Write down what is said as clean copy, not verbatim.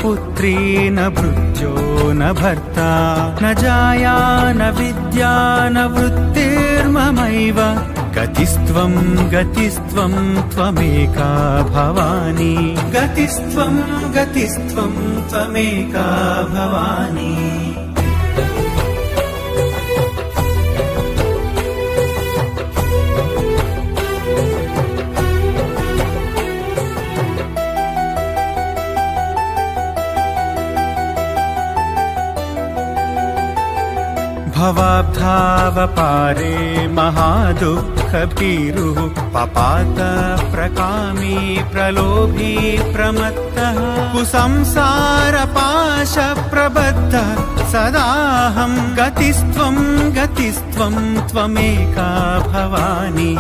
पुत्री न भृत्यो न भर्ता न जाया न विद्या न वृत्तिर्ममैव गतिस्त्वं गतिस्त्वं त्वमेका भवानी गतिस्त्वं गतिस्त्वं त्वमेका भवानी। भवाब्धावपारे महादुःखभीरुः पपात प्रकामी प्रलोभी प्रमत्तः कुसंसारपाशप्रबद्धः सदाहं गतिस्त्वं गतिस्त्वं त्वमेका भवानी